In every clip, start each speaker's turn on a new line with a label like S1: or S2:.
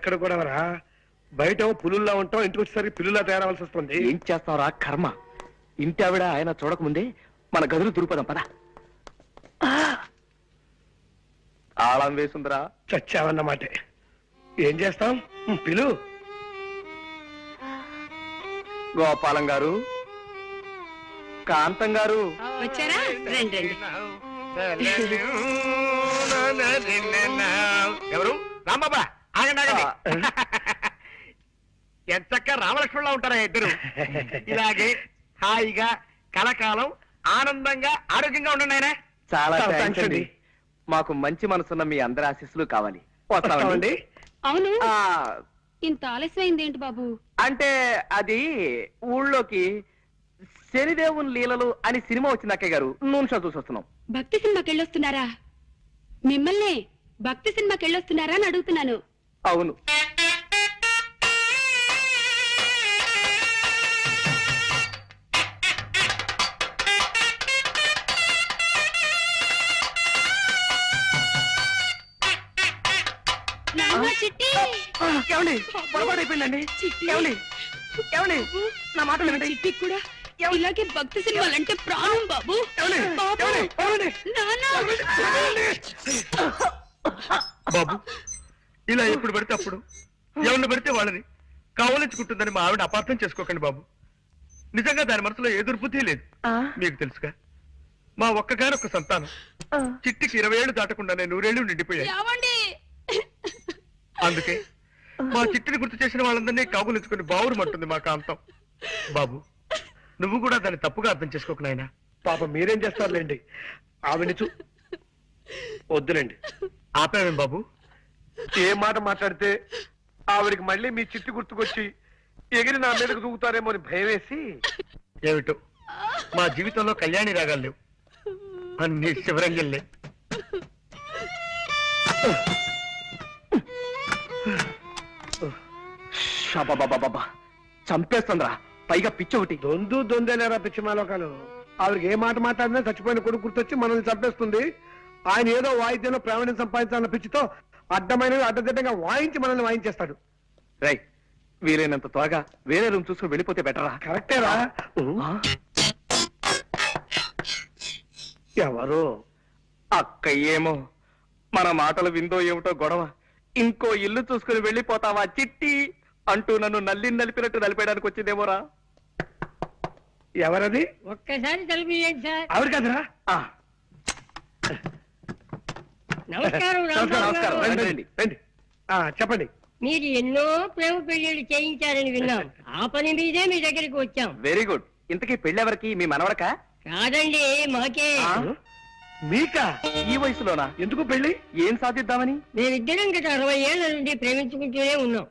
S1: ఇక్కడ కూడా రా, బయట పులుల్లా ఉంటాం, ఇంటికి వచ్చేసరికి పిల్లులా తయారవలసి వస్తుంది.
S2: ఏం చేస్తావురా కర్మ. ఇంటి ఆవిడ ఆయన చూడకముందే మన గదులు దురుపదాం పద. తాళం వేసుందిరా.
S1: చచ్చావన్నమాటే. ఏం చేస్తాం, పిలు.
S2: గోపాలం గారు, కాంతం గారు
S3: వచ్చారా? రండి రండి.
S4: ఎవరు? రాంబాబా, ఆగండి ఆగండి. ఎంచక్క రామలక్ష్మణులా ఉంటారా ఇద్దరు. ఇలాగే హాయిగా కలకాలం ఆనందంగా ఆరోగ్యంగా ఉండండి ఆయన.
S2: చాలా
S1: చాలా
S2: థాంక్స్
S1: థాంక్స్
S2: అండి. మాకు మంచి మనసున్న మీ అందరి ఆశీస్సులు కావాలి. వస్తామండి.
S3: అవును,
S2: ఆ,
S3: ఇంత ఆలస్యమైంది ఏంటి బాబు?
S2: అంటే అది ఊళ్ళోకి శనిదేవుని లీలలు అని సినిమా వచ్చింది అక్కయ్య గారు. నూనె షో చూసి వస్తున్నాం.
S3: భక్తి సినిమాకి వెళ్ళొస్తున్నారా? మిమ్మల్ని భక్తి సినిమాకి వెళ్ళొస్తున్నారా అని అడుగుతున్నాను.
S2: అవును.
S3: నాన్న, చిట్టి.
S2: ఏమండి పొరపాటు అయిపోయిందండి.
S3: చిట్టి.
S2: ఏమండి ఏమండి నా మాటలు వినండి.
S3: చిట్టి కూడా ఇలాగే భక్తి సినిమాలంటే ప్రాణం బాబు.
S2: ఏమండి?
S3: బాబు.
S2: ఏమండి? ఏమండి?
S3: నాన్న.
S4: బాబు, ఇలా ఎప్పుడు పడితే అప్పుడు ఎవరిని పడితే వాళ్ళని కావలించుకుంటుందని మా ఆవిడ అపార్థం చేసుకోకండి బాబు. నిజంగా దాని మనసులో ఏ దుర్బుద్ధి లేదు. మీకు తెలుసుగా, మా ఒక్కగానొక్క సంతానం చిట్టికి 20 ఏళ్ళు దాటకుండానే 100 ఏళ్ళు నిండిపోయాయి.
S3: ఏమండి?
S4: అందుకే మా చిట్టిని గుర్తు చేసిన వాళ్ళందరినీ కాగులించుకుని బావురుమంటుంది మా కాంతం. బాబు, నువ్వు కూడా దాన్ని తప్పుగా అర్థం చేసుకోకు నాయనా.
S1: పాప మీరేం చేస్తారులేండి, ఆవిడ వద్దులేండి.
S4: ఆపావేం బాబు?
S1: ఏ మాట మాట్లాడితే ఆవిడికి మళ్ళీ మీ చిట్టి గుర్తుకొచ్చి ఎగిరి నా మీదకు దూకుతారేమో అని భయం వేసి.
S4: ఏమిటో మా జీవితంలో కళ్యాణి రాగాలు లేవు, అన్ని శివరంజల్లే.
S2: షాబాబాబాబా, చంపేస్తుందిరా. పైగా పిచ్చి ఒకటి.
S1: దొందేలేరా పిచ్చిమాలోకాలు. ఆవిడకి ఏ మాట మాట్లాడినా చచ్చిపోయిన కొడుకు గుర్తొచ్చి మనల్ని చంపేస్తుంది. ఆయన ఏదో వాయిద్యంలో ప్రావీణ్యం సంపాదించాలన్న పిచ్చితో అడ్డమైనవి అడ్డదిడ్డంగా వాయించి మనల్ని వాయించేస్తాడు.
S2: రై, వీలైనంత త్వరగా వేరే రూమ్ చూసుకుని వెళ్ళిపోతే బెటరా?
S1: కరెక్టేరా. ఎవరు?
S2: అక్క ఏమో మన మాటలు విందో ఏమిటో గొడవ. ఇంకో ఇల్లు చూసుకుని వెళ్ళిపోతావా చిట్టి అంటూ నన్ను నలిపినట్టు నలిపేయడానికి వచ్చిందేమోరా.
S1: ఎవరది?
S5: ఒక్కసారి తలుపు సార్.
S1: ఆవిడ కదరా?
S5: నమస్కారం
S2: నమస్కారం. రండి, రండి.
S1: రండి. చెప్పండి.
S5: మీరు ఎన్నో ప్రేమ పెళ్లిళ్ళు చేయించారని విన్నాం. ఆ పని మీదే మీ దగ్గరికి వచ్చాం.
S2: Very good. ఇంతకీ పెళ్ళెవరికి? మీ మనవడకా?
S5: కాదండి, మాకే.
S1: మీకా?
S2: ఈ వయసులోనా?
S1: ఎందుకు పెళ్లి?
S2: ఏం సాధిద్దామని?
S5: మేమిద్దరం గత 60 ఏళ్ల నుండి ప్రేమించుకుంటూనే ఉన్నాం.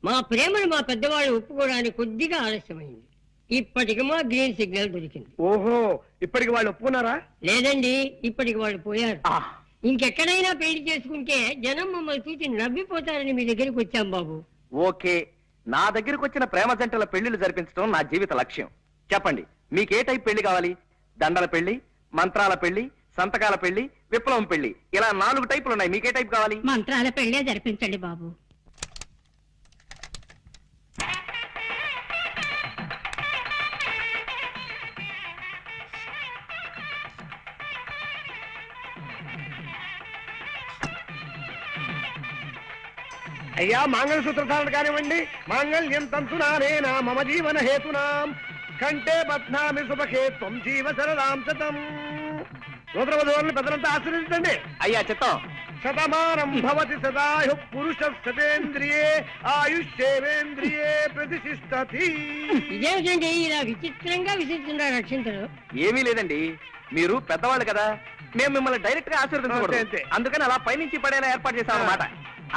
S5: మా ప్రేమను మా పెద్దవాళ్ళు ఒప్పుకోవడానికి కొద్దిగా ఆలస్యమైంది. ఇప్పటికి మా గ్రీన్ సిగ్నల్ దొరికింది.
S1: ఓహో, ఇప్పటికి వాళ్ళు ఒప్పుకున్నారా?
S5: లేదండి, ఇప్పటికి వాళ్ళు పోయారు. ఇంకెక్కడైనా పెళ్లి చేసుకుంటే జనం మమ్మల్ని చూసి నవ్విపోతారని మీ దగ్గరికి వచ్చాం బాబు.
S2: ఓకే, నా దగ్గరకు వచ్చిన ప్రేమ జంటల పెళ్లిళ్ళు జరిపించడం నా జీవిత లక్ష్యం. చెప్పండి, మీకే టైప్ పెళ్లి కావాలి? దండల పెళ్లి, మంత్రాల పెళ్లి, సంతకాల పెళ్లి, విప్లవం పెళ్లి, ఇలా 4 టైపులు ఉన్నాయి. మీకే టైప్ కావాలి?
S3: మంత్రాల పెళ్లే జరిపించండి బాబు.
S1: అయ్యా, మంగళసూత్రధారణ కానివ్వండి. మాంగళ్యం తంతునానేనా మమ జీవన హేతునాం కంటే బధ్నామి శుభకే త్వం జీవ సరదాం శతం. సూత్ర వధువులను పెద్దలంతా ఆశీర్వదించండి.
S2: అయ్యా చిత్తం.
S1: శతమానం భవతి సదాయు పురుష శతేంద్రియే ఆయుష్యేంద్రియే ప్రతిష్ఠతి.
S5: ఇదేమిటండి ఇలా విచిత్రంగా విసిస్తున్నారు రక్షించరు?
S2: ఏమీ లేదండి, మీరు పెద్దవాళ్ళు కదా, మేము మిమ్మల్ని డైరెక్ట్ గా
S1: అంతే,
S2: ఆశీర్వదించకూడదు.
S1: అంతే.
S2: అందుకని అలా పైనుంచి పడేలా ఏర్పాటు చేశాం అన్నమాట.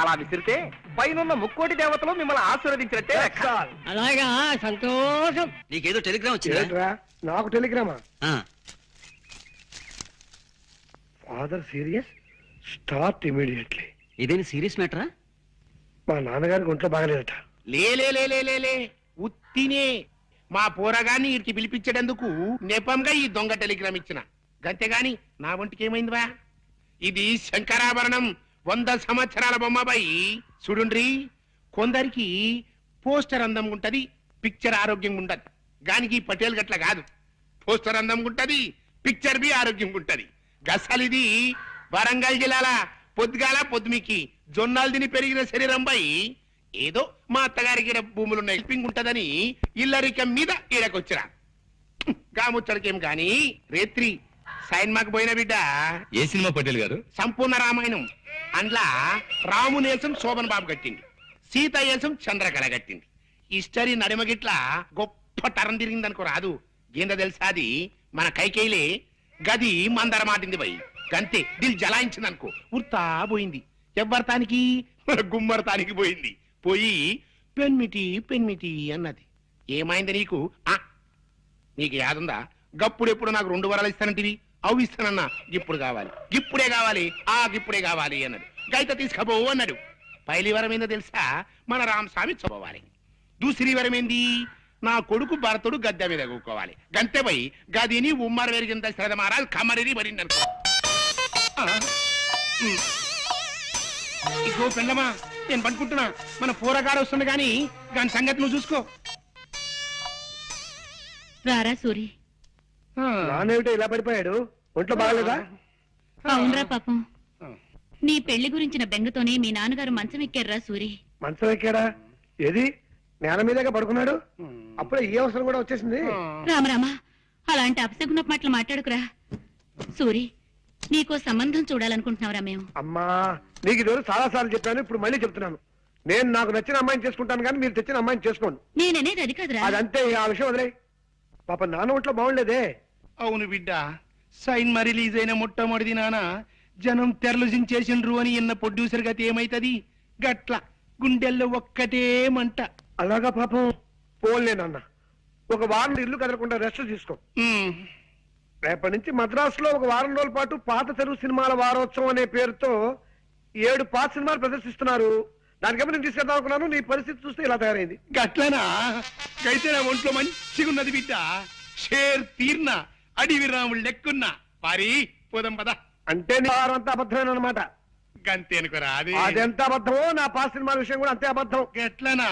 S2: అలా విసిరితే పైనున్న 3 దేవతలు మిమ్మల్ని ఆశీర్వదించినట్టే లెక్క.
S5: అలాగా, సంతోషం.
S6: నీకేదో టెలిగ్రామ్ వచ్చిందా?
S1: ఏంట్రా, నాకు టెలిగ్రామా? Father serious, start immediately.
S6: ఇదేని సీరియస్ మ్యాటరా?
S1: మా నాన్నగారికి ఒంట్లో బాగలేదట.
S7: లే ఉత్తినే మా పోరగాన్ని ఇడికి పిలిపించేటందుకు నెపంగా ఈ దొంగ టెలిగ్రామ్ ఇచ్చిన. గంతేగాని నా ఒంటికి ఏమైందివా? ఇది శంకరాభరణం 100 సంవత్సరాల బొమ్మబాయి. చూడుండ్రి, కొందరికి పోస్టర్ అందం ఉంటది, పిక్చర్ ఆరోగ్యంగా ఉంటది. గానికి పటేల్ గట్ల కాదు. పోస్టర్ అందం ఉంటది, పిక్చర్ బి ఆరోగ్యంగా ఉంటది. గసలిది వరంగల్ జిల్లాల పొద్దుగాల పొద్దుమికి జొన్నాలు తిని పెరిగిన శరీరంపై ఏదో మా అత్తగారికి ఈడ భూములున్న హెల్పింగ్ ఉంటదని ఇల్లరికం మీద ఈడకొచ్చిరా. గాముచ్చడికేం గాని రేత్రి సైన్మాకు పోయిన బిడ్డ
S4: ఏ సినిమా పటేల్ గారు?
S7: సంపూర్ణ రామాయణం. అందులో రామునేసం శోభన్ బాబు కట్టింది, సీత ఏసం చంద్రకళ కట్టింది. హిస్టరీ నడిమగిట్ల గొప్ప టరం తిరిగిందనుకో రాదు. ఏందో తెలుసా, అది మన కైకేయిలే గది మందర మాటింది పోయి గంతే దిల్ జలాయించింది అనుకో, ఉర్తా పోయింది. ఎవ్వరతానికి గుమ్మరతానికి పోయింది. పోయి పెన్మిటి పెన్మిటి అన్నది. ఏమైంది నీకు? నీకు యాదుందా? గప్పుడెప్పుడు నాకు 2 వరాలు ఇస్తానంటివి, అవి ఇస్తానన్నా. ఇప్పుడు కావాలి, ఇప్పుడే కావాలి, ఇప్పుడే కావాలి అన్నాడు. గైత తీసుకపో అన్నాడు. పైలి వరం ఏందో తెలుసా? మన రామస్వామి చదవాలి. దూసరి వరం ఏంది? నా కొడుకు భరతుడు గద్దె మీద కూకోవాలి. గంతే పోయి గదిని ఉమ్మర వెరిగింత శ్రద్ధ మహారాజ్ కమరిని మరిందనుకో. ఇగో పెండమా, నేను పనుకుంటున్నా. మన పూరగాడు వస్తుంది గాని దాని సంగతి నువ్వు చూసుకో.
S3: రారా సూరి.
S1: నానేమిటో ఇలా పడిపోయాడు? ఒంట్లో బాగలేదా?
S3: అవునరా పాపం, నీ పెళ్లి గురించిన బెంగతోనే మీ నాన్నగారు మంచం ఎక్కారా సూరి.
S1: మంచం ఎక్కాడా? ఏది నేల మీదగా పడుకున్నాడు? అప్పుడే ఈ అవసరం కూడా వచ్చేసింది.
S3: రామరామా, అలాంటి అపశకున మాటలు మాట్లాడుకురా. సూరి, నీకో సంబంధం చూడాలనుకుంటున్నావురా మేము.
S1: అమ్మా, నీకు ఇది చాలా సార్లు చెప్పాను, ఇప్పుడు మళ్ళీ చెప్తున్నాను. నేను నాకు నచ్చిన అమ్మాయిని చేసుకుంటాను కానీ మీరు తెచ్చిన అమ్మాయిని చేసుకోండి.
S3: నేననేది అది కాదురా.
S1: అదంతే, ఆ విషయం వదిలే. పాప నాన్న ఒంట్లో బాగుండేదే.
S7: అవును బిడ్డ, సైన్మా రిలీజ్ అయిన మొట్టమొదటి నాన్న జనం తెరలుజించేసిండ్రు అని ఇన్న ప్రొడ్యూసర్ గతి ఏమైతది? గట్ల గుండెల్లో ఒక్కటే మంట.
S1: అలాగా పాపం. పోలే నాన్న, ఒక వారం ఇల్లు కదలకుండా రెస్ట్ తీసుకో. రేపటి నుంచి మద్రాసులో ఒక వారం రోజుల పాటు పాత తెలుగు సినిమాల వారోత్సవం అనే పేరుతో 7 పాత సినిమాలు ప్రదర్శిస్తున్నారు. దానికేమో నేను తీసుకెళ్దాం అనుకున్నాను. నీ పరిస్థితి చూస్తే ఇలా తయారైంది.
S7: గట్లనా? అయితే నా ఒంట్లో మంచిగా ఉన్నది బిడ్డ. షేర్ తీర్న అడివి రాముడు లెక్కున్నా. పారి పోదాం పద.
S1: అంటే నీ వారం అంతా అబద్ధమైన అనమాట.
S7: గంతే అనుకోరా? అది
S1: అదెంత అబద్ధమో నా పాత సినిమాల విషయం కూడా అంతే అబద్ధం.
S7: గట్లనా?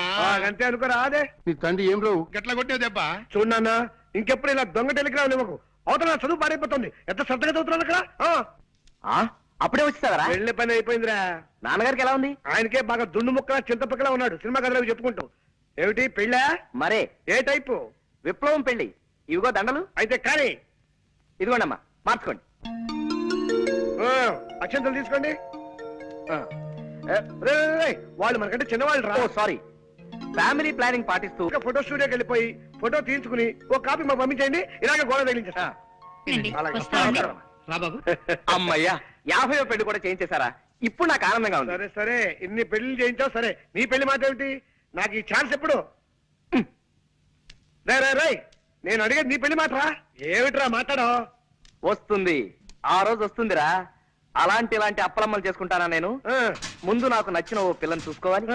S1: అంతే అనుకోరా? అదే
S7: నీ తండ్రి ఏం రావు గట్ల కొట్టావు దెబ్బ.
S1: చూడన్నా, ఇంకెప్పుడు ఇలా దొంగ టెలిగ్రామ్ ఇవ్వకు. అవతల నా చదువు పాడైపోతుంది. ఎంత శ్రద్ధగా చదువుతున్నాను అక్కడ.
S2: అప్పుడే వచ్చేసావరా?
S1: వెళ్ళే పని అయిపోయిందిరా.
S2: నాన్నగారికి ఎలా ఉంది?
S1: ఆయనకే బాగా దుండు ముక్కలా చింతపక్కలా ఉన్నాడు. సినిమా కథలు చెప్పుకుంటాం. ఏమిటి పెళ్ళా?
S2: మరే
S1: ఏ టైపు?
S2: విప్లవం పెళ్లి. ఇవిగో దండలు.
S1: అయితే కానీ
S2: ఇదిగోండమ్మా, మార్చుకోండి.
S1: అక్షంతలు తీసుకోండి. వాళ్ళు మనకంటే చిన్నవాళ్ళు రా.
S2: సారీ. ఫ్యామిలీ ప్లానింగ్ పాటిస్తూ
S1: ఫోటో స్టూడియోకి వెళ్ళిపోయి ఫోటో తీయించుకుని ఒక కాపీ మాకు పంపించండి. ఇలాగే గోడ తగిలించేస్తా.
S6: రా బాబు.
S2: అమ్మయ్యా, 50వ పెళ్లి కూడా చేయించేశారా? ఇప్పుడు నాకు ఆనందంగా ఉంది.
S1: సరే సరే, ఇన్ని పెళ్లి చేయించావు సరే. నీ పెళ్లి మాట ఏమిటి? నాకు ఈ ఛాన్స్ ఎప్పుడు? రై, నేను అడిగేది నీ పెళ్లి మాట రా. ఏమిట్రా మాట్లాడో?
S2: వస్తుంది, ఆ రోజు వస్తుందిరా. ఇలాంటి అప్పలమ్మలు చేసుకుంటానా నేను? ముందు నాకు నచ్చిన ఓ పిల్లని చూసుకోవాలి,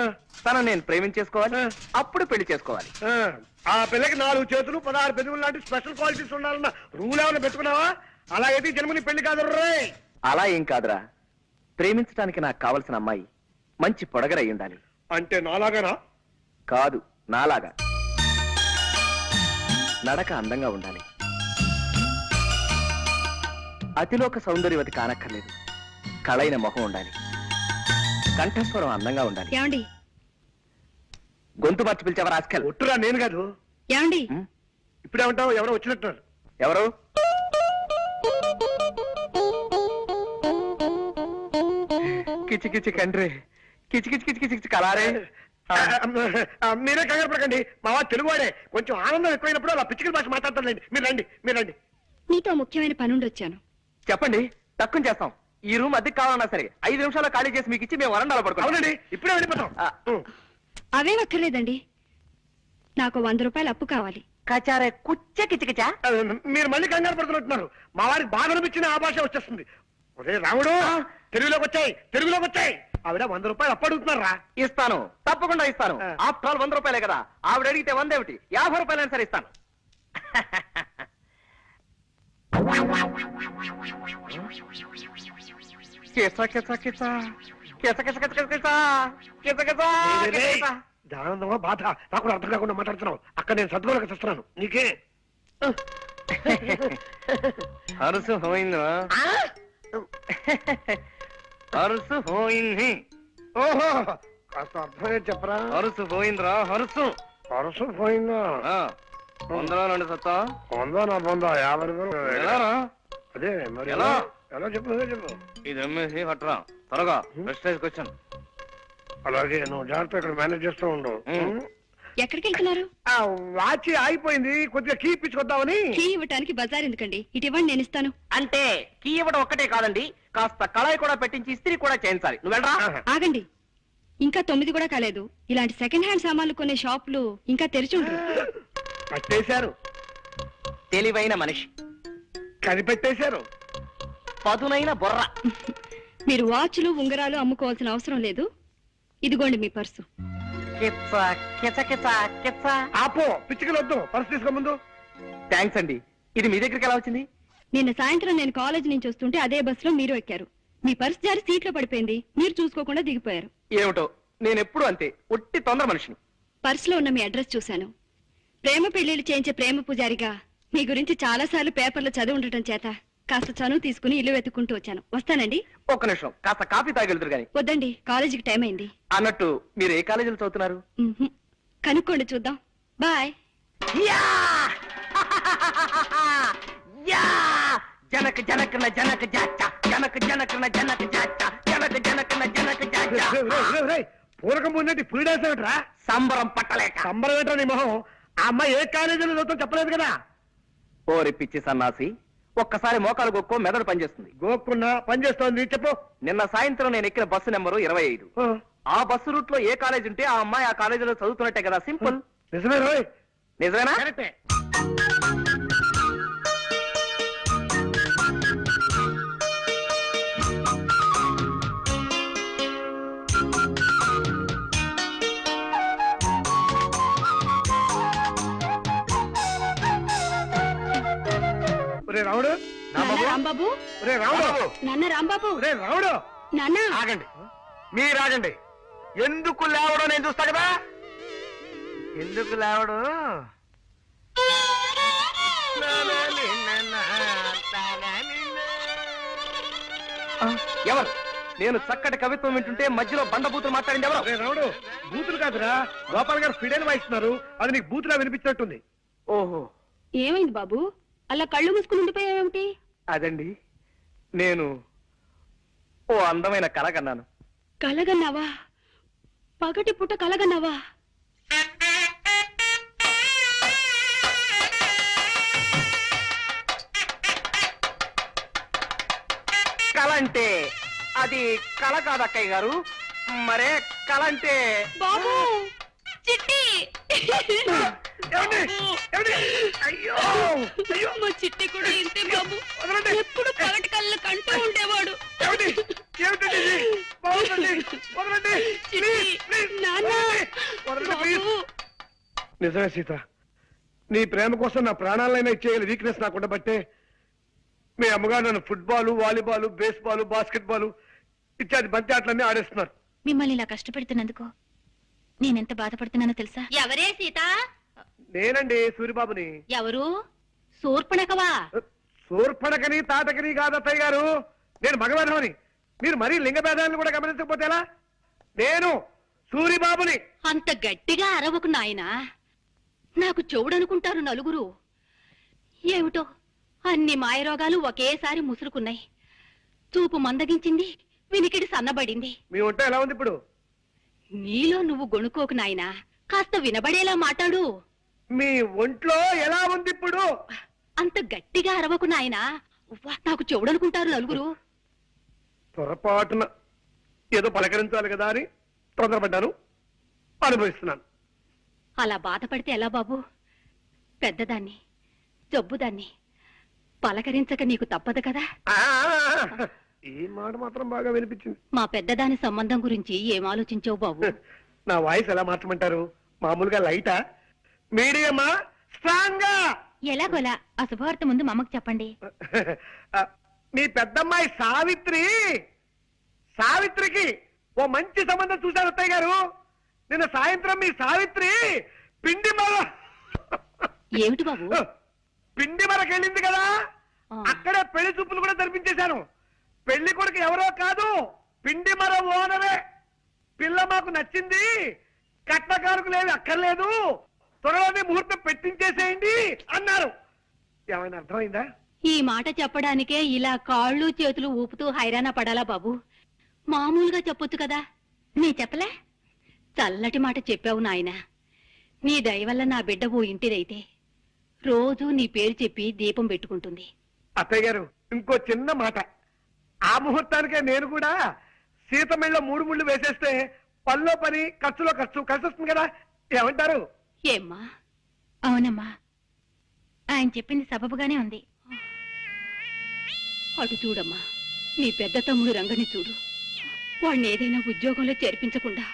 S2: తన నేను ప్రేమించేసుకోవాలి, అప్పుడు పెళ్లి చేసుకోవాలి.
S1: ఆ పిల్లకి 4 చేతులు 16 పెదవులు లాంటి స్పెషల్ క్వాలిటీస్ ఉండాలన్న రూల్ ఏమైనా పెట్టుకున్నావా? అలాగైతే జన్మని పెళ్లి కాదు రే.
S2: అలా ఏం కాదురా, ప్రేమించడానికి నాకు కావలసిన అమ్మాయి మంచి పొడగరై ఉండాలి.
S1: అంటే నాలాగానా?
S2: కాదు, నాలాగా. నడక అందంగా ఉండాలి, అతిలోక సౌందర్యవతి కానక్కర్లేదు. కళైన మొహం ఉండాలి, కంఠస్వరం అందంగా ఉండాలి.
S3: ఏమండి?
S2: గొంతు మార్చి పిలిచేవారు ఆస్కల్.
S1: ఒట్టురా, నేను కాదు.
S3: ఏమండి?
S1: ఇప్పుడే ఉంటావు, ఎవరో వచ్చినట్టున్నారు.
S2: ఎవరు? కిచి కిచి కండ్రి, కిచి కిచి కిచి కిచి కలారే.
S1: మీరే కంగారు పడకండి, మా వాడు తెలుగువాడే. కొంచెం ఆనందం ఎక్కువైనప్పుడు అలా పిచ్చికల భాష మాట్లాడతారులేండి. మీరు రండి.
S3: నీతో ముఖ్యమైన పనుండి వచ్చాను.
S2: చెప్పండి, తక్కువ చేస్తాం. ఈ రూమ్ అద్దెకి కావాలన్నా సరే 5 నిమిషాల్లో ఖాళీ చేసి మీకు ఇచ్చి మేము వరండాలో పడుకోవాలి.
S1: అవునండి, ఇప్పుడే వెళ్ళిపోతాం.
S3: అవేం అక్కర్లేదండి, నాకు 100 రూపాయలు అప్పు కావాలి.
S2: కచారే కుచ్చ కిచకిచా.
S1: మీరు మళ్ళీ కంగారు పడుతున్నట్టున్నారు. మా వారికి బాధ అనిపించిన ఆ భాష వచ్చేస్తుంది. ఒరే రాముడు, తెలుగులోకి వచ్చాయి. ఆవిడ 100 రూపాయలు అప్పు అడుగుతున్నారా?
S2: ఇస్తాను, తప్పకుండా ఇస్తాను. ఆఫ్టర్ ఆల్ 100 రూపాయలే కదా. ఆవిడ అడిగితే 100 ఏమిటి, 50 రూపాయలైనా సరే ఇస్తాను. కిచ కిచ కిచ
S1: దానందమా బాధ నాకు కూడా అర్థం కాకుండా మాట్లాడుతున్నావు. అక్కడ నేను సద్గుణకు చూస్తున్నాను. నీకే
S2: హరుసు పోయిందా? హరుసు పోయింది.
S1: ఓహో, కాస్త అర్థమే చెప్పరా.
S2: హరుసు పోయిందిరా, హరుసు.
S1: పరుసు పోయిందా?
S2: వందలో 2 సత్తా.
S1: 100 నా 100 50 రూపాయలు.
S2: ఎలారా?
S1: అదే మరి
S2: ఎలా?
S1: ఎలా చెప్పు, నువ్వే చెప్పు.
S2: ఇది అమ్మేసి పట్టరా త్వరగా. ప్రెస్టేజ్కి వచ్చాను.
S1: అలాగే నువ్వు జాగ్రత్త ఇక్కడ మేనేజ్ చేస్తూ ఉండు.
S3: ఎక్కడికి వెళ్తున్నారు?
S1: ఆ వాచి ఆగిపోయింది, కొద్దిగా కీ ఇప్పించుకొద్దామని.
S3: కీ ఇవ్వటానికి బజార్ ఎందుకండి? ఇటు ఇవ్వండి, నేను ఇస్తాను.
S2: అంటే కీ ఇవ్వడం ఒక్కటే కాదండి, కాస్త కళాయి కూడా పెట్టించి ఇస్త్రీ కూడా చేయించాలి. నువ్వు వెళ్ళరా.
S3: ఆగండి, ఇంకా 9 కూడా కాలేదు. ఇలాంటి సెకండ్ హ్యాండ్ సామాన్లు కొనే షాపులు ఇంకా తెరిచి ఉండరు.
S1: పట్టేశారు,
S2: తెలివైన మనిషి,
S1: కనిపెట్టేశారు.
S2: పదునైన బొర్ర.
S3: మీరు వాచ్లు ఉంగరాలు అమ్ముకోవాల్సిన అవసరం లేదు. ఇదిగోండి మీ పర్సు.
S1: ఆపో, పిచ్చికలు వద్దు, పర్సు తీసుకో ముందు.
S2: థ్యాంక్స్ అండి. ఇది మీ దగ్గరికి ఎలా వచ్చింది?
S3: నిన్న సాయంత్రం నేను కాలేజ్ నుంచి వస్తుంటే అదే బస్సులో మీరు ఎక్కారు. మీ పర్సు జారి సీట్లో పడిపోయింది. మీరు చూసుకోకుండా దిగిపోయారు.
S2: ఏమిటో, నేను ఎప్పుడు అంతే, ఒట్టి తొందర మనిషిని.
S3: పర్సులో ఉన్న మీ అడ్రస్ చూశాను. ప్రేమ పెళ్లిళ్ళు చేయించే ప్రేమ పూజారిగా మీ గురించి చాలా సార్లు పేపర్లో చదివి ఉండటం చేత కాస్త చనువు తీసుకుని ఇల్లు వెతుక్కుంటూ వచ్చాను. వస్తానండి.
S2: ఒక్క నిమిషం, కాస్త కాఫీ తాగెళ్తురు గాని.
S3: వద్దండి, కాలేజీకి టైం అయింది.
S2: అన్నట్టు మీరు ఏ కాలేజీలో చదువుతున్నారు?
S3: కనుక్కోండి, చూద్దాం. బాయ్.
S2: జనక జనకన జనక జాచ, జనక జనకన జనక జాచ, జనక జనకన జనక జాచ.
S1: పూరకం ముందంటే పులిడేసేమిట్రా?
S2: సంబరం పట్టలేక.
S1: సంబరం ఏంట్రా నీ మొహం? ఆ అమ్మాయి ఏ కాలేజీలో చదువుతాం చెప్పలేదు కదా.
S2: ఓరి పిచ్చి సన్నాసి, ఒక్కసారి మోకాలు గొక్కో మెదడు పనిచేస్తుంది.
S1: గోక్కున్నా పనిచేస్తోంది, చెప్పు.
S2: నిన్న సాయంత్రం నేను ఎక్కిన బస్సు నెంబరు 25. ఆ బస్సు రూట్ లో ఏ కాలేజ్ ఉంటే ఆ అమ్మాయి ఆ కాలేజీలో చదువుతున్నట్టే కదా. సింపుల్.
S1: నిజమే రోయ్.
S2: నిజమేనా?
S1: కరెక్టే. రాముడు,
S3: నాన్న రాంబాబు,
S1: రే రాముడు,
S3: నాన్న రాంబాబు,
S1: రే రాముడు.
S3: నాన్న
S4: ఆగండి, మీరు ఆగండి. ఎందుకు లేవడం నేను చూస్తా కదా. ఎందుకు లేవడం?
S2: ఎవరు? నేను చక్కటి కవిత్వం వింటుంటే మధ్యలో బండబూతులు మాట్లాడింది ఎవరు?
S1: రే రాముడు, బూతులు కాదురా, గోపాల్ గారు ఫిడైన్ వాయిస్తున్నారు. అది నీకు బూతులా వినిపించినట్టుంది.
S2: ఓహో,
S3: ఏమైంది బాబు? అలా కళ్ళు మూసుకుని ఉండిపోయావేమిటి?
S2: అదండి, నేను ఓ అందమైన కళ కన్నాను.
S3: కలగన్నావా? పగటి పుట్ట కలగన్నావా?
S2: కళ అంటే అది కళ కాదు అక్కయ్య గారు. మరే కళ అంటే
S3: బాబు, చిట్టి.
S1: ఏమండి? ఏమండి? అయ్యో అయ్యో,
S3: మా చిట్టి కూడా ఇంతే బాబు.
S1: వదలండి.
S3: ఎప్పుడు పగటి కళ్ళు కంటూ ఉండేవాడు.
S1: ఏమండి? ఏమిటండి ఇది? బాగుందండి. వదలండి. ప్లీజ్, ప్లీజ్,
S3: నాన్న,
S1: వదలండి, ప్లీజ్.
S3: బాబు.
S1: నిజమే సీత, నీ ప్రేమ కోసం నా ప్రాణాలైనా ఇచ్చేయాలి వీక్నెస్ నాకు ఉండబట్టే మీ అమ్మగారు నన్ను football, volleyball, baseball, basket ball ఇత్యాది బంతి ఆటలన్నీ ఆడేస్తున్నారు.
S8: మిమ్మల్ని ఇలా కష్టపెడుతున్నందుకు నేనెంత బాధపడుతున్నానో తెలుసా?
S3: ఎవరే సీత?
S1: నేనండి సూరిబాబుని.
S3: ఎవరు? శూర్పణఖవా?
S1: శూర్పణకని తాటకని కాదత్తయ్య గారు, నేను మగవాధవని. మీరు మరీ లింగ భేదాలను కూడా గమనించకపోతే ఎలా? నేను సూరిబాబుని.
S3: అంత గట్టిగా అరవకు నాయనా, నాకు చెవుడనుకుంటారు నలుగురు. ఏమిటో అన్ని మాయరోగాలు ఒకేసారి ముసురుకున్నాయి. చూపు మందగించింది, వినికిడి సన్నబడింది.
S1: మీ వంట ఎలా ఉంది ఇప్పుడు?
S3: నీలో నువ్వు గొణుకోకు నాయనా, కాస్త వినబడేలా మాట్లాడు.
S1: మీ ఒంట్లో ఎలా ఉంది ఇప్పుడు?
S3: అంత గట్టిగా అరవకు నాయనా, ఉవ్వ, నాకు చెవుడనుకుంటారు నలుగురు.
S1: పొరపాటున ఏదో పలకరించాలి కదా అని తొందరపడ్డాను, అనుభవిస్తున్నాను.
S3: అలా బాధపడితే ఎలా బాబు? పెద్దదాన్ని, జబ్బుదాన్ని పలకరించక నీకు తప్పదు కదా.
S1: ఈ మాట మాత్రం బాగా వినిపించింది.
S3: మా పెద్దదాని సంబంధం గురించి ఏం ఆలోచించావు బాబు?
S1: నా వాయిస్ ఎలా మార్చమంటారు? మామూలుగా లైటా, మీడియమా, స్ట్రాంగా?
S8: ఎలాగోలా ఆ శుభవార్త ముందు మా అమ్మకు చెప్పండి.
S1: మీ పెద్దమ్మాయి సావిత్రికి ఓ మంచి సంబంధం చూశారు అత్తయ్య గారు. నిన్న సాయంత్రం మీ సావిత్రి పిండి మర
S8: ఏమిటి బాబు?
S1: పిండి మరకెళ్ళింది కదా, అక్కడే పెళ్లి చూపులు కూడా జరిపించేశాను. పెళ్లి కొడుకు ఎవరో కాదు, పిండి మర ఓనరే. పిల్ల మాకు నచ్చింది, కట్నకారుకులేవి అక్కర్లేదు, త్వరలోనే ముహూర్తం పెట్టించేసేయండి అన్నారు. ఏమైనా అర్థమైందా?
S3: ఈ మాట చెప్పడానికే ఇలా కాళ్ళు చేతులు ఊపుతూ హైరాణ పడాలా బాబు? మామూలుగా చెప్పొచ్చు కదా. నీ చెప్పలే? చల్లటి మాట చెప్పావు నాయన. నీ దయ వల్ల నా బిడ్డ ఓ ఇంటిదైతే రోజు నీ పేరు చెప్పి దీపం పెట్టుకుంటుంది.
S1: అత్తయ్య గారు, ఇంకో చిన్న మాట. ఆ ముహూర్తానికే నేను కూడా సీతమిళ్ళ 3 ముళ్ళు వేసేస్తే పనిలో పని, ఖర్చులో ఖర్చు కలిసి వస్తుంది కదా. ఏమంటారు?
S3: ఏమ్మా?
S8: అవునమ్మా, ఆయన చెప్పింది సబబుగానే ఉంది.
S3: అటు చూడమ్మా, నీ పెద్ద తమ్ముడు రంగని చూడు. వాడిని ఏదైనా ఉద్యోగంలో చేర్పించకుండా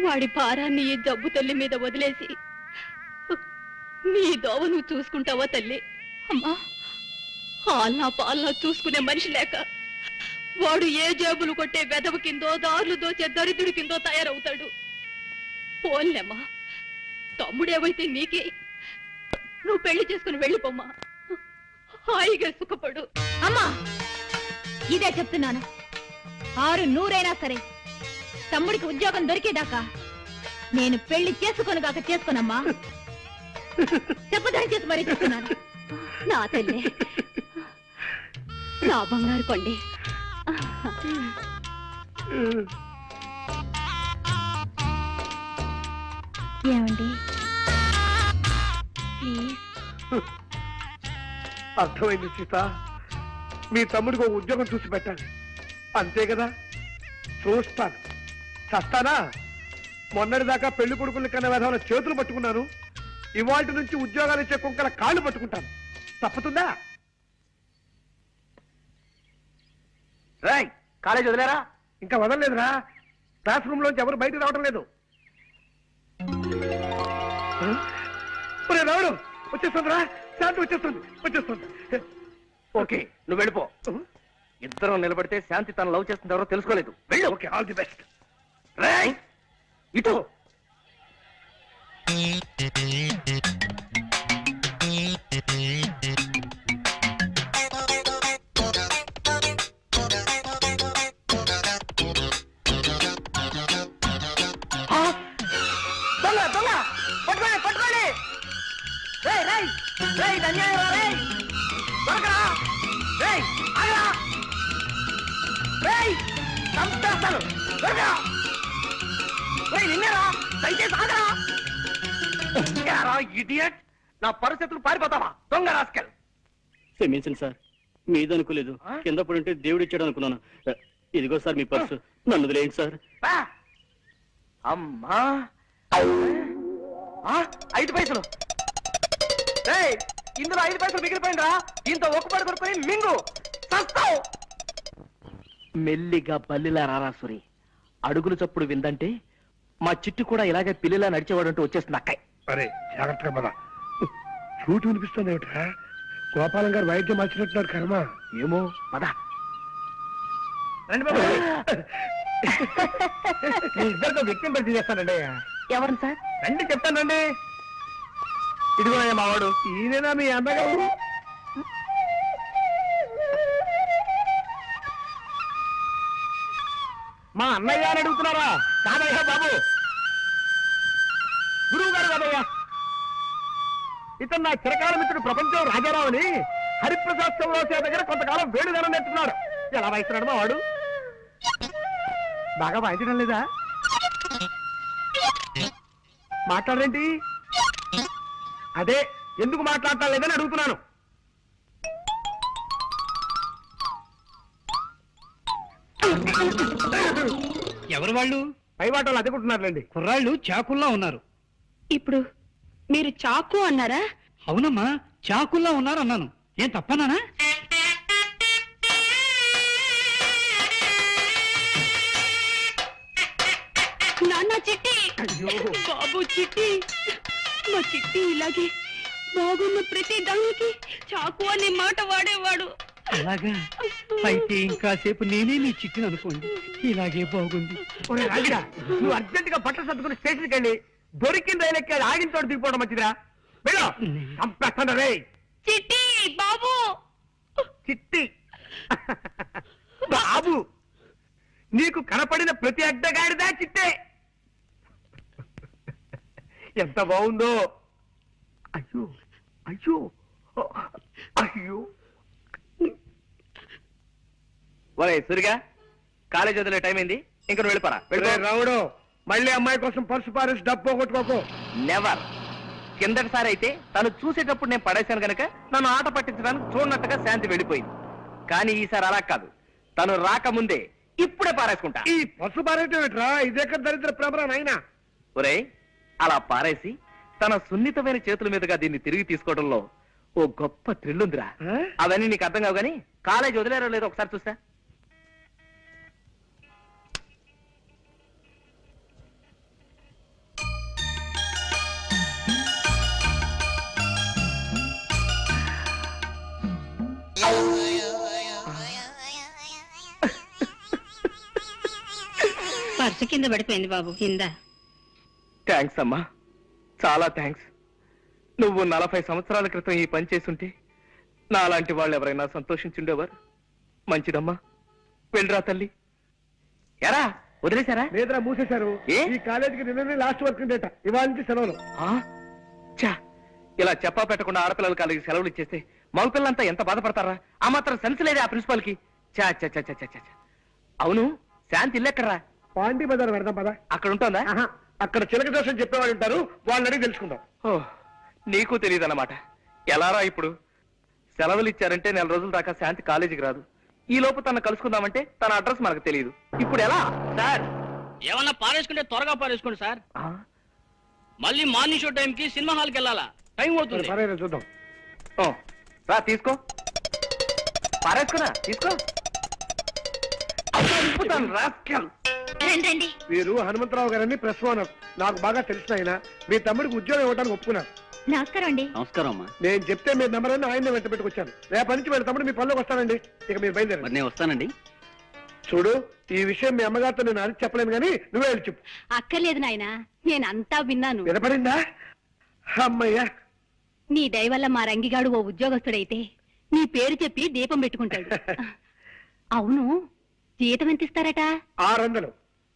S3: వాడి భారాన్ని ఈ జబ్బు తల్లి మీద వదిలేసి నీ దోవ నువ్వు చూసుకుంటావా తల్లి? అమ్మా, ఆల్నా పాలనా చూసుకునే మనిషి లేక వాడు ఏ జేబులు కొట్టే వెదవ కిందో, దారులు దోచే దరిద్రుడి కిందో తయారవుతాడు. పోన్లేమ్మా, తమ్ముడేవైతే నీకే. నువ్వు పెళ్లి చేసుకుని వెళ్ళిపోమ్మా, హాయిగా సుఖపడు.
S8: అమ్మా, ఇదే చెప్తున్నాను. 600 సరే, తమ్ముడికి ఉద్యోగం దొరికేదాకా నేను పెళ్లి చేసుకోనుగాక చేసుకోనమ్మా. చెప్పదని చేసి మరీ చెప్తున్నాను.
S3: నా తల్లి, నా బంగారు కొండి.
S8: ఏమండి ప్లీజ్?
S1: అర్థమైంది సీత. మీ తమ్ముడికి ఒక ఉద్యోగం చూసి పెట్టాలి, అంతే కదా. చూస్తాను, చస్తానా? మొన్నటిదాకా పెళ్లి కొడుకులు కన్నా విధాన చేతులు పట్టుకున్నాను, ఇవాటి నుంచి ఉద్యోగాలు ఇచ్చే కుక్కల కాళ్ళు పట్టుకుంటాను. తప్పుతుందా?
S2: రాయ్, కాలేజ్ వదిలేరా?
S1: ఇంకా వదలలేదురా. క్లాస్ రూమ్ లోంచి ఎవరు బయటకు రావడం లేదు. రావడం వచ్చేస్తుందిరా, శాంతి వచ్చేస్తుంది.
S2: ఓకే, నువ్వు వెళ్ళిపో. ఇద్దరం నిలబడితే శాంతి తను లవ్ చేస్తుంది ఎవరో తెలుసుకోలేదు. వెళ్ళు.
S1: Okay, all the best.
S2: Rai, ఇటు. దొంగ పట్టుకోండి. రేయ్ రేయ్ రేయ్, అన్యాయం రా రేయ్. దొరకరా రేయ్, ఆగరా రేయ్, చంపేస్తాను. దొరకరా రేయ్, నిన్నేరా, దయచేసి ఆగరా. ఇడియట్, నా పరిస్థితులు పారిపోతావా దొంగ రాస్కెల్?
S6: క్షమించండి సార్, మీదనుకోలేదు. కింద పడుంటే దేవుడు ఇచ్చాడు అనుకున్నాను. ఇదిగో సార్ మీ పర్సు, నన్ను వదిలేయండి సార్.
S2: అమ్మా, 5 పైసలు. రేయ్, ఇందులో 5 పైసలు మిగిలిపోయిందిరా. దీంతో ఒక్కపడి కొడుకుని మింగు, చస్తావు. మెల్లిగా బల్లిలా రారాసురి. అడుగులు చప్పుడు విందంటే మా చిట్టు కూడా ఇలాగే పిల్లిలా నడిచేవాడంటూ వచ్చేస్తుంది అక్కయ్య.
S1: అరే జాగ్రత్తగా పద. చూటు వినిపిస్తుంది ఏమిట్రా? గోపాలం గారు వైద్యం మార్చినట్టున్నారు. కర్మ
S2: ఏమో, పద.
S1: రండి బాబు. మీ ఇద్దరితో వ్యక్తిని పరిచయం చేస్తానండి.
S2: ఎవరు సార్?
S1: రండి చెప్తానండి. ఇదిగో మావాడు. ఈయనేనా మీ అన్నగారు? మా అన్నయ్య అని అడుగుతున్నారా? కాదయ్యా బాబు, గురువు గారు కాదయ్యా. ఇతను నా చిరకాల మిత్రుడు ప్రపంచం రాజారావు అని హరిప్రసాద్ చౌరాసియా దగ్గర కొంతకాలం వేడుదనం నేర్చుకున్నాడు. ఎలా వాయిస్తున్నాడు మా వాడు? బాగా వాయించడం లేదా? మాట్లాడరేంటి? అదే ఎందుకు మాట్లాడటం లేదని అడుగుతున్నాను.
S6: ఎవరు వాళ్ళు?
S1: పై వాటలు అదుకుంటున్నారులేండి.
S6: కుర్రాళ్ళు చాకుల్లా ఉన్నారు.
S3: ఇప్పుడు మీరు చాకు అన్నారా?
S6: అవునమ్మా, చాకుల్లా ఉన్నారు అన్నాను. ఏం తప్పనానా?
S3: నాన్న చిట్టి, బాబు చిట్టి, మా చిట్టి ఇలాగే బాగున్న ప్రతి దానికి చాకు అనే మాట వాడేవాడు.
S6: అలాగా అయితే ఇంకాసేపు నేనే నీ చిట్టును అనుకోండి. ఇలాగే బాగుంది.
S1: ఒరే రాజుగా, నువ్వు అర్జెంట్ గా బట్టలు సర్దుకుని స్టేషన్కి వెళ్ళి దొరికిన రైలు ఎక్కి ఆగిన చోట దిగిపోవడం మంచిదిరా. వెళ్ళు, చంపేస్తాను రే.
S3: చిట్టి బాబు
S1: చిట్టి బాబు, నీకు కనపడిన ప్రతి అడ్డగాడిదా చిట్టే. ఎంత బాగుందో. అయ్యో అయ్యో అయ్యో.
S2: ఒరే సురిగా, కాలేజ్ వదిలే టైం అయింది, ఇంక నువ్వు వెళ్ళిపోరా.
S1: ఒరే రావుడు, మళ్ళీ అమ్మాయి కోసం పర్సు పారేసి డబ్బు పోగొట్టుకోకు.
S2: నెవర్. కిందటిసారి అయితే తను చూసేటప్పుడు నేను పడేశాను గనక నన్ను ఆట పట్టించడానికి చూడనట్టుగా శాంతి వెళ్ళిపోయింది. కానీ ఈసారి అలా కాదు, తను రాకముందే ఇప్పుడే పారేసుకుంటా.
S1: ఈ పర్సు పారేయటం ఏంట్రా? ఇదేక దరిద్ర భ్రమరా నాయనా.
S2: ఒరే, అలా పారేసి తన సున్నితమైన చేతుల మీదుగా దీన్ని తిరిగి తీసుకోవడంలో ఓ గొప్ప థ్రిల్ ఉందిరా.
S1: ఆ?
S2: అవన్నీ నీకు అర్థం కావు గానీ కాలేజ్ వదిలేరో లేదో ఒకసారి చూస్తా.
S3: పర్సు కింద పడిపోయింది బాబు. కింద.
S2: థ్యాంక్స్ అమ్మా, చాలా థ్యాంక్స్. నువ్వు 40 సంవత్సరాల క్రితం ఈ పని చేసుంటే నాలాంటి వాళ్ళు ఎవరైనా సంతోషించుండేవారు. మంచిదమ్మా, వెళ్ళరా తల్లి. ఎరా వదిలేశారా?
S1: లేదురా, మూసేశారు.
S2: ఏ?
S1: ఈ కాలేజీకి నిన్ననే లాస్ట్ వర్క్ డేట. ఇవాళ నుంచి సెలవులు.
S2: చా, ఇలా చెప్పా పెట్టకుండా ఆడపిల్లల కాలేజీకి సెలవులు ఇచ్చేస్తే మగపిల్లలంతా ఎంత బాధపడతారా? ఆ మాత్రం సెన్స్ లేదే ఆ ప్రిన్సిపాల్ కి. చా చా చా చా చా చా. అవును, శాంతి ఇల్లెక్కడరా?
S1: పాండి బజార్ పెడదాం పదా.
S2: అక్కడ ఉంటుందా?
S1: ఆహా, అక్కడ చిలక దోషం చెప్పేవాళ్ళు ఉంటారు, వాళ్ళని అడిగి తెలుసుకుందాం.
S2: ఓ, నీకు తెలియదన్నమాట. ఎలారా ఇప్పుడు? సెలవులు ఇచ్చారంటే 4 రోజుల దాకా శాంతి కాలేజీకి రాదు. ఈ లోపు తన కలుసుకుందామంటే తన అడ్రస్ మనకు తెలియదు. ఇప్పుడు ఎలా?
S6: సార్, ఏమన్నా పారేసుకుంటే త్వరగా పారేసుకోండి సార్. మళ్ళీ మార్నింగ్ షో టైంకి సినిమా హాల్కి వెళ్ళాలా? టైం అవుతుంది.
S1: సరే చూద్దాం.
S2: ఓ, రా తీసుకో. పారేసుకున్నా, తీసుకో. రాస్కెల్.
S3: రండి.
S1: వీరు హనుమంతరావు గారని ప్రెస్ ఓనర్. నాకు బాగా తెలిసిన ఆయన. మీ తమ్ముడికి ఉద్యోగం ఇవ్వడానికి ఒప్పుకున్నారు.
S3: నమస్కారం అండి.
S6: నమస్కారం అమ్మా.
S1: నేను చెప్తే మీ నెంబర్ అని ఆయన వెంట పెట్టుకొచ్చాను. రేపటి నుంచి వీళ్ళ తమ్ముడు మీ పనిలోకి వస్తానండి. ఇక మీరు బయలుదేరండి.
S6: మరి నేను వస్తానండి.
S1: చూడు, ఈ విషయం మీ అమ్మగారితో నేను అడిగి చెప్పలేను కానీ నువ్వే వెళ్ళి చెప్పు.
S3: అక్కర్లేదు నాయన, నేనంతా విన్నాను.
S1: వినపడిందా? అమ్మయ్యా.
S3: నీ దయ వల్ల మా రంగిగాడు ఓ ఉద్యోగస్తుడైతే నీ పేరు చెప్పి దీపం పెట్టుకుంటాడు. అవును, జీతం ఎంత ఇస్తారట?
S1: 600.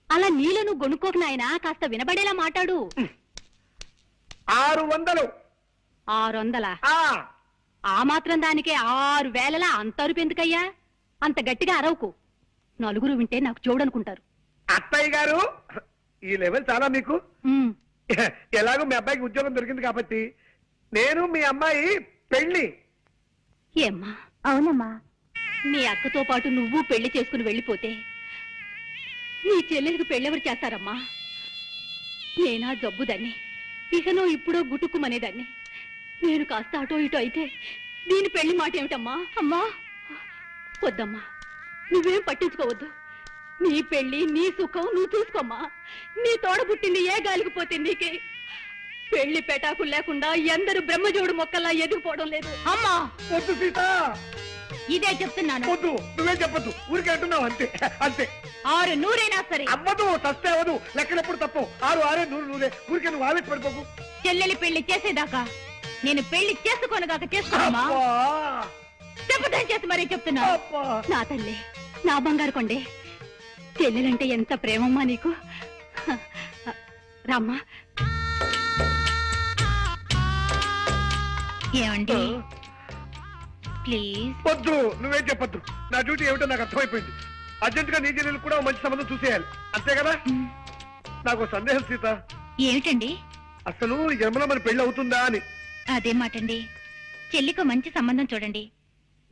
S3: అలా నీలో నువ్వు గొనుక్కోకు నాయనా, కాస్త వినబడేలా మాట్లాడు.
S1: 600.
S3: 600?
S1: ఆ,
S3: ఆ మాత్రం దానికే 6,000 అంత అరుపు ఎందుకయ్యా? అంత గట్టిగా అరవకు, నలుగురు వింటే నాకు చూడనుకుంటారు.
S1: అత్తయ్య గారు, ఈ లెవెల్ చాలా మీకు.
S3: ఉమ్,
S1: ఎలాగో మీ అబ్బాయికి ఉద్యోగం దొరికింది కాబట్టి నేను మీ అమ్మాయి పెళ్లి.
S3: ఏమ్మా? అవునమ్మా. నీ అక్కతో పాటు నువ్వు పెళ్లి చేసుకుని వెళ్ళిపోతే నీ చెల్లెలికి పెళ్ళెవరు చేస్తారమ్మా? నేనా జబ్బుదాన్ని, ఇకనో ఇప్పుడో గుటుక్కుమనేదాన్ని. నేను కాస్త అటో ఇటో అయితే దీని పెళ్లి మాట ఏమిటమ్మా? అమ్మా వద్దమ్మా, నువ్వేం పట్టించుకోవద్దు. నీ పెళ్లి నీ సుఖం నువ్వు చూసుకోమ్మా. నీ తోడ పుట్టింది ఏ గాలికి పోతే నీకే. పెళ్లి పెటాకులు లేకుండా ఎందరు బ్రహ్మజోడు మొక్కల్లా ఎదిగిపోవడం లేదు. అమ్మా
S1: వద్దు సీత,
S3: ఇదే చెప్తున్నాను.
S1: వద్దు. నువ్వేం చెప్పొద్దు, ఊరికే అంటున్నావు అంతే. అంతే.
S3: 600 సరే.
S1: అవ్వదు, తస్తే అవ్వదు. లెక్కలెప్పుడు తప్పు. 6 6 100 100. ఊరికే నువ్వు ఆవేశపడిపోకు.
S3: చెల్లెలి పెళ్లి చేసేదాకా నేను పెళ్లి చేసుకోనుగాక చేసుకోనమ్మా.
S1: అబ్బా,
S3: చెప్పదని చేసి మరీ చెప్తున్నా.
S1: అబ్బా.
S3: నా తల్లి, నా బంగారు కొండే, చెల్లెలంటే ఎంత ప్రేమమ్మా నీకు. రామ్మా. ఏమండి ప్లీజ్?
S1: వద్దు, నువ్వేం చెప్పొద్దు. నా డ్యూటీ ఏమిటో నాకు అర్థమైపోయింది. అర్జెంట్ గా నీ చెల్లెలు కూడా ఓ మంచి సంబంధం చూసేయాలి, అంతే కదా? నాకు సందేహం సీత.
S8: ఏమిటండి?
S1: అసలు ఈ జన్మలో మన పెళ్లి అవుతుందా అని.
S8: అదే మాటండి. చెల్లికి మంచి సంబంధం చూడండి,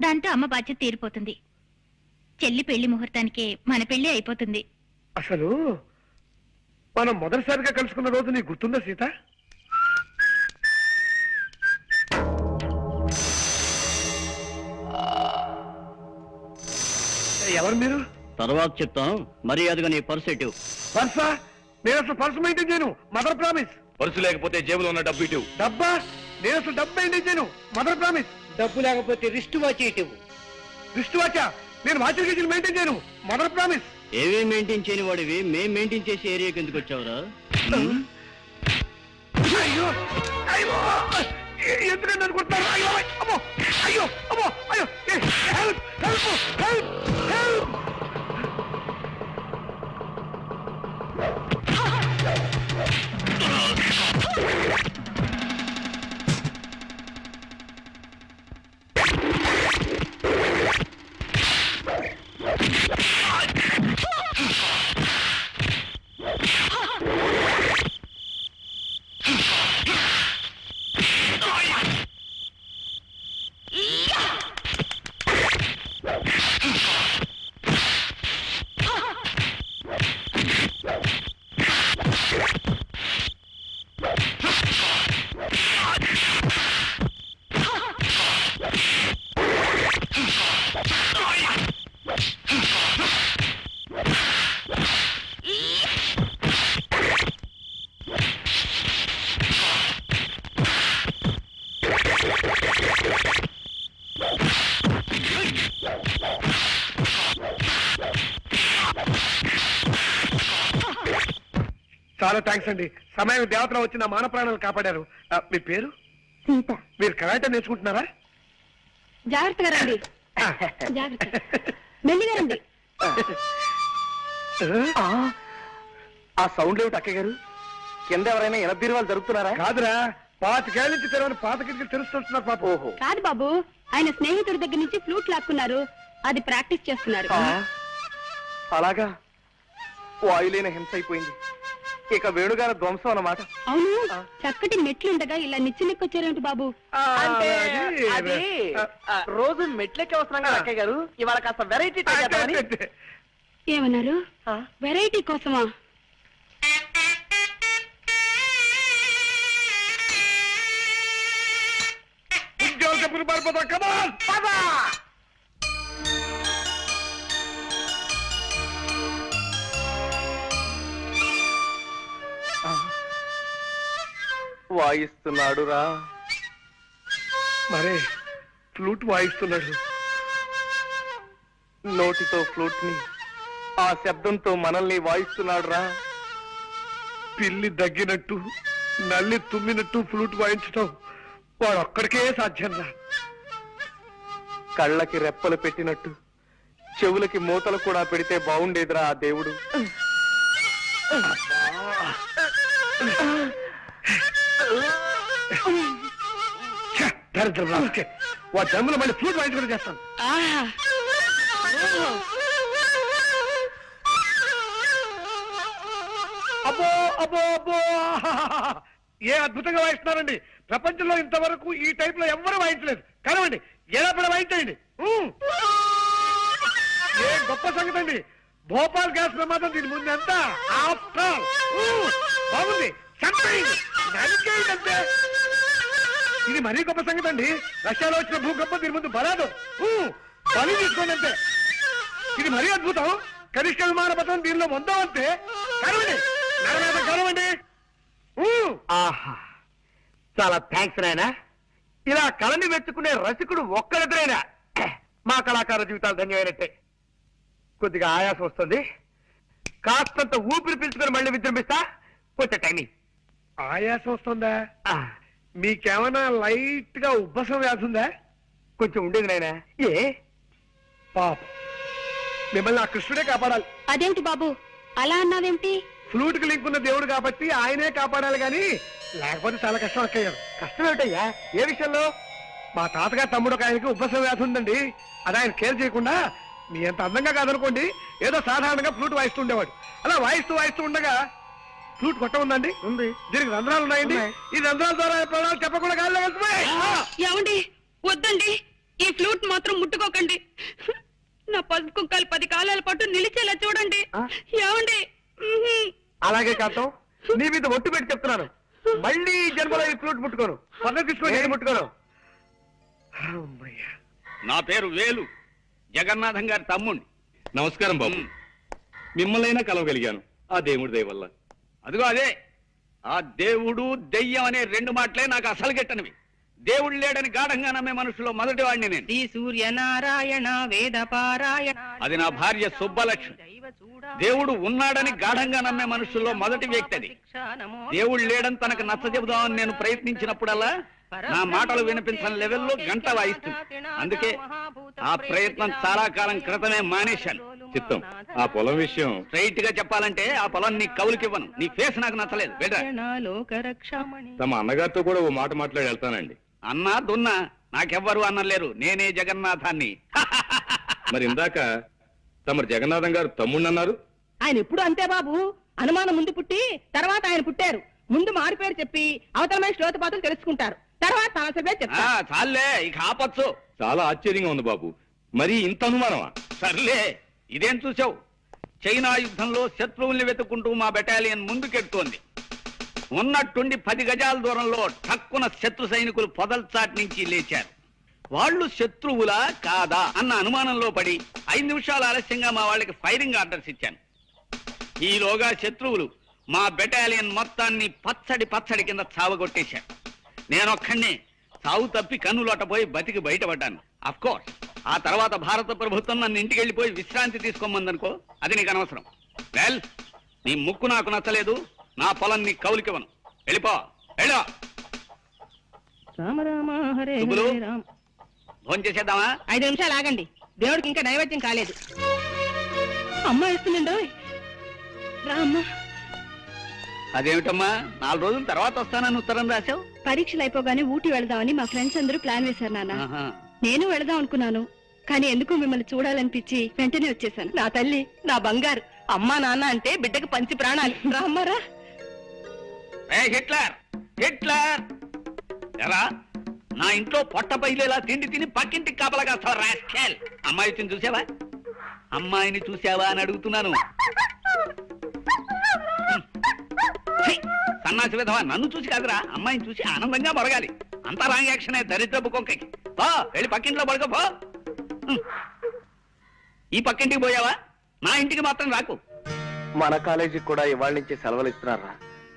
S8: దాంతో అమ్మ బాధ్యత తీరిపోతుంది. చెల్లి పెళ్లి ముహూర్తానికే మన పెళ్లి అయిపోతుంది.
S1: అసలు మనం మొదటిసారిగా కలుసుకున్న రోజు నీకు గుర్తుందా సీత? ఎవరు మీరు?
S6: తర్వాత చెప్తాను, మర్యాదగా నీ పర్స్ ఎటు.
S1: పర్సా? నేను అసలు పర్సు మెయింటైన్ చేయను. Mother promise.
S4: పర్సు లేకపోతే జేబులో ఉన్న డబ్బు ఇటు.
S1: డబ్బా? నేను అసలు డబ్బు మెయింటైన్ చేయను. Mother promise.
S5: డబ్బు లేకపోతే రిస్ట్ వాచ్ ఇటు.
S1: దృష్టి వాచ నేను వాచర్ గీజీలు మెయింటైన్ చేయను. Mother promise.
S6: ఏవే మెయింటైన్ చేయని వాడివి మేం మెయింటైన్ చేసే ఏరియాకి ఎందుకు వచ్చావురా?
S1: అయ్యో అయ్యో ఎందుకంటే అనుకుంటున్నారు? అయ్యో అమ్మో అయ్యో అమ్మో అయ్యో హెల్ప్ హెల్ప్ హెల్ప్ హెల్ప్. చాలా థ్యాంక్స్ అండి. సమయం దేవతలు వచ్చి నా మాన ప్రాణాలు కాపాడారు. మీ పేరు?
S8: సీత.
S1: మీరు కరాటే నేర్చుకుంటున్నారా?
S3: జాగ్రత్తగా రండి. జాగ్రత్త. మెల్లిగా రండి.
S2: ఆ సౌండ్ ఏమిటి అక్కయ్య గారు? కింద ఎవరైనా ఎనబీరువాలు జరుగుతున్నారా?
S1: కాదురా, 25 ఏళ్ళ నుంచి తెరవని పాత కిటికీలు తెలుస్తున్నారు పాప.
S2: ఓహో.
S3: కాదు బాబు, ఆయన స్నేహితుడి దగ్గర నుంచి ఫ్లూట్ లాక్కున్నారు. అది ప్రాక్టీస్ చేస్తున్నారు.
S2: అలాగా? వాయులేని హింస అయిపోయింది. ఇక వేణుగారి ధ్వంసం అన్నమాట.
S3: అవును, చక్కటి మెట్లుండగా ఇలా నిచ్చెనెక్కొచ్చారేమిటి బాబు?
S2: అంటే
S1: అది-
S2: అది రోజు మెట్లెక్కి వస్తున్నాం కదా అక్కయ్య గారు, ఇవాళ కాస్త వెరైటీ
S3: ఏమన్నారు? వెరైటీ కోసమా?
S1: ఉద్యోగ చెప్పులు పారిపోతా. కమాన్
S2: వాయిస్తున్నాడు రా.
S1: మరే ఫ్లూట్ వాయిస్తున్నాడు.
S2: నోటితో ఫ్లూట్ ని ఆ శబ్దంతో మనల్ని వాయిస్తున్నాడు రా.
S1: పిల్లి దగ్గినట్టు నల్లి తుమ్మినట్టు ఫ్లూట్ వాయించటం వాడు ఒక్కడికే సాధ్యం రా.
S2: కళ్ళకి రెప్పలు పెట్టినట్టు చెవులకి మూతలు కూడా పెడితే బాగుండేదిరా ఆ దేవుడు.
S1: దరిద్రం రాకే. వాడు జన్మలో మళ్ళీ ఫ్లూట్ వాయించుకుంటూ చేస్తాను. అబ్బో అబ్బో అబ్బో, ఏ అద్భుతంగా వాయిస్తున్నారండి. ప్రపంచంలో ఇంతవరకు ఈ టైప్ లో ఎవ్వరూ వాయించలేదు. కనవండి, ఎలా పడ వాయించండి. ఏ గొప్ప సంగతి అండి. భోపాల్ గ్యాస్ ప్రమాదం దీని ముందు ఎంత. ఆఫ్టర్ బాగుంది. నరికేయండి. ఇది మరీ గొప్ప సంగతి అండి. రష్యాలో వచ్చిన భూకంపం దీని ముందు బలాదు. బలి తీసుకోండి అంతే. ఇది మరీ అద్భుతం. కనిష్ట విమాన పథకం దీనిలో పొందాం అంతే. కరవండి, కరవండి.
S4: ఆహా, చాలా థ్యాంక్స్ నాయనా. ఇలా కళని మెచ్చుకునే రసికుడు ఒక్కరిద్దరైనా మా కళాకార జీవితాలు ధన్యమైనట్టే. కొద్దిగా ఆయాసం వస్తుంది, కాస్తంత ఊపిరి పీల్చుకొని మళ్ళీ విజృంభిస్తా. కొంచెం టైమింగ్.
S1: ఆయాసం వస్తుందా? మీకేమైనా లైట్ గా ఉబ్బసం వ్యాధి ఉందా?
S4: కొంచెం ఉండేది నాయనా. ఏ
S1: పాప, మిమ్మల్ని ఆ కృష్ణుడే కాపాడాలి.
S3: అదేమిటి బాబు అలా అన్నావేమిటి?
S1: ఫ్లూట్ కి లింక్ ఉన్న దేవుడు కాబట్టి ఆయనే కాపాడాలి గాని లేకపోతే చాలా కష్టం అక్కయ్యారు.
S4: కష్టం ఏమిటయ్యా? ఏ విషయంలో?
S1: మా తాతగారు తమ్ముడు ఒక ఆయనకి ఉబ్బసం వ్యాధి ఉందండి. అది ఆయన కేర్ చేయకుండా మీ అంత అందంగా కాదనుకోండి ఏదో సాధారణంగా ఫ్లూట్ వాయిస్తుండేవాడు. అలా వాయిస్తూ ఉండగా ఫ్లూట్ కొట్ట ఉందండి.
S4: ఉంది.
S1: దీనికి రంధ్రాలు ఉన్నాయండి. ఈ రంధ్రాల ద్వారా ప్రాణాలు చెప్పకుండా గాలిలో వెళ్తున్నాయి.
S3: ఏమండి, వద్దండి, ఈ ఫ్లూట్ మాత్రం ముట్టుకోకండి. నా పసుపు కుక్కలు 10 కాలాల పాటు నిలిచేలా చూడండి. ఏమండి?
S4: అలాగే కాంతం, నీ మీద ఒట్టు పెట్టి చెప్తున్నాను, మళ్ళీ ఈ జన్మలో ఈ ఫ్లూట్ ముట్టుకోను. పక్కన తీసుకోండి. నేను ముట్టుకోను.
S6: నా పేరు వేలు, జగన్నాథం గారి తమ్ముణ్ణి.
S9: నమస్కారం బాబు. మిమ్మల్నైనా కలవగలిగాను ఆ దేవుడి దయ వల్ల.
S6: అదిగో అదే, ఆ దేవుడు దెయ్యం అనే 2 మాటలే నాకు అసలు గిట్టనివి. దేవుడు లేడని గాఢంగా నమ్మే మనుషులో మొదటి వాడిని నేను.
S5: శ్రీ సూర్యనారాయణ వేద పారాయణ.
S6: అది నా భార్య సుబ్బలక్ష్మి. దేవుడు ఉన్నాడని గాఢంగా నమ్మే మనుషుల్లో మొదటి వ్యక్తి అది. దేవుడు లేడని తనకు నచ్చ చెబుదామని నేను ప్రయత్నించినప్పుడల్లా నా మాటలు వినిపించని లెవెల్లో గంట వాయిస్తుంది. అందుకే ఆ ప్రయత్నం చాలా కాలం క్రితమే మానేశాను.
S9: చిత్తం, ఆ పొలం విషయం
S6: స్ట్రైట్ గా చెప్పాలంటే ఆ పొలం నీ కవులకివ్వను. నీ ఫేస్ నాకు నచ్చలేదు. వెళ్ళరా.
S9: తమ అన్నగారితో కూడా ఓ మాట మాట్లాడి వెళ్తానండి.
S6: అన్నా దున్నా నాకెవ్వరు అన్నలేరు. నేనే జగన్నాథాన్ని.
S9: మరి ఇందాక తమరు జగన్నాథం గారు తమ్ముడు అన్నారు.
S5: ఆయన ఎప్పుడు అంతే బాబు. అనుమానం ముందు పుట్టి తర్వాత ఆయన పుట్టారు. ముందు మారు పేరు చెప్పి అవతల మనిషి లోతుపాతులు తెలుసుకుంటారు. తర్వాత సమస్య చెప్తారు.
S6: చాలే ఇక ఆపచ్చు.
S9: చాలా ఆశ్చర్యంగా ఉంది బాబు. మరి ఇంత అనుమానమా?
S6: సర్లే, ఇదేం చూసావు? చైనా యుద్ధంలో శత్రువుల్ని వెతుక్కుంటూ మా బెటాలియన్ ముందుకెడుతోంది. ఉన్నట్టుండి 10 గజాల దూరంలో ఠక్కున శత్రు సైనికులు పొదల్చాటి నుంచి లేచారు. వాళ్ళు శత్రువులా కాదా అన్న అనుమానంలో పడి 5 నిమిషాలు ఆలస్యంగా మా వాళ్ళకి ఫైరింగ్ ఆర్డర్స్ ఇచ్చాను. ఈలోగా శత్రువులు మా బెటాలియన్ మొత్తాన్ని పచ్చడి కింద చావగొట్టేశారు. నేనొక్కడినే చావు తప్పి కన్నులోటపోయి బతికి బయటపడ్డాను. అఫ్కోర్స్ ఆ తర్వాత భారత ప్రభుత్వం నన్ను ఇంటికి వెళ్ళిపోయి విశ్రాంతి తీసుకోమందనుకో, అది నీకు అనవసరం. వెల్, నీ ముక్కు నాకు నచ్చలేదు. నా పొలం నీ కౌలికివ్వను. వెళ్ళిపో. వెళ్ళో. సుబ్బులు, భోజనం చేసేద్దామా?
S5: 5 నిమిషాలు ఆగండి. దేవుడికి ఇంకా నైవేద్యం కాలేదు. అమ్మ ఇస్తుండో రా అమ్మా.
S6: అదేమిటమ్మా 4 రోజుల తర్వాత వస్తానని ఉత్తరం రాశావు?
S3: పరీక్షలు అయిపోగానే ఊటీ వెళదామని మా ఫ్రెండ్స్ అందరూ ప్లాన్ వేశారు నాన్న.
S6: ఆహా.
S3: నేను వెళదాం అనుకున్నాను, కానీ ఎందుకు మిమ్మల్ని చూడాలనిపించి వెంటనే వచ్చేసాను.
S5: నా తల్లి, నా బంగారు. అమ్మా నాన్న అంటే బిడ్డకి పంచి ప్రాణాలు. రామ్మారా.
S6: హిట్లర్ హిట్లర్ ఎలా నా ఇంట్లో పొట్ట పైలేలా తిండి తిని పక్కింటికి కాపలా కాస్తావా రాస్కెల్? అమ్మాయిని చూసావా? అమ్మాయిని చూసావా అని అడుగుతున్నాను. సన్నాసి విధవా, నన్ను చూసి కాదురా, అమ్మాయిని చూసి ఆనందంగా మొరగాలి. అంతా రాంగ్ యాక్షనే దరిద్రపు కొంకకి. పో, వెళ్ళి పక్కింట్లో పడుకో పో. ఈ పక్కింటికి పోయావా? నా ఇంటికి మాత్రం రాకు.
S2: మన కాలేజీకి కూడా ఇవాళ నుంచి సెలవులు ఇస్తున్నారా?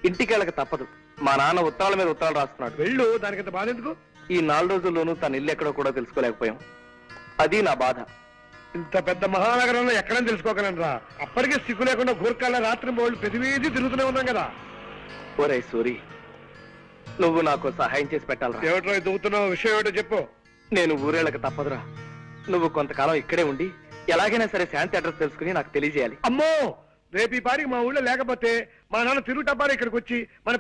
S2: ఇంటికి వెళ్ళక తప్పదు. మా నాన్న ఉత్తరాల మీద ఉత్తరాలు రాస్తున్నాడు.
S1: వెళ్ళు, దానికంత బాధ ఎందుకు?
S2: ఈ 4 రోజుల్లోనూ తన ఇల్లు ఎక్కడో కూడా తెలుసుకోలేకపోయాం. అది నా బాధ.
S1: ఇంత పెద్ద మహానగరంలో ఎక్కడని తెలుసుకోగలనరా? అప్పటికే సిగ్గు లేకుండా గూర్ఖాల రాత్రి బోళ్ళు ప్రతివేది తిరుగుతూనే ఉన్నాం కదా.
S2: ఒరే సూరి, నువ్వు నాకు సహాయం చేసి పెట్టాలరా.
S1: ఏమిటో దువ్వుతున్నావు? విషయం ఏమిటో చెప్పు.
S2: నేను ఊరేళ్ళకి తప్పదురా. నువ్వు కొంతకాలం ఇక్కడే ఉండి ఎలాగైనా సరే శాంతి అడ్రస్ తెలుసుకుని నాకు తెలియజేయాలి.
S1: అమ్మో, రేపు ఈ పారికి మా ఊళ్ళో లేకపోతే మా నాన్న తిరుగుటబ్బారు ఇక్కడికి వచ్చి మన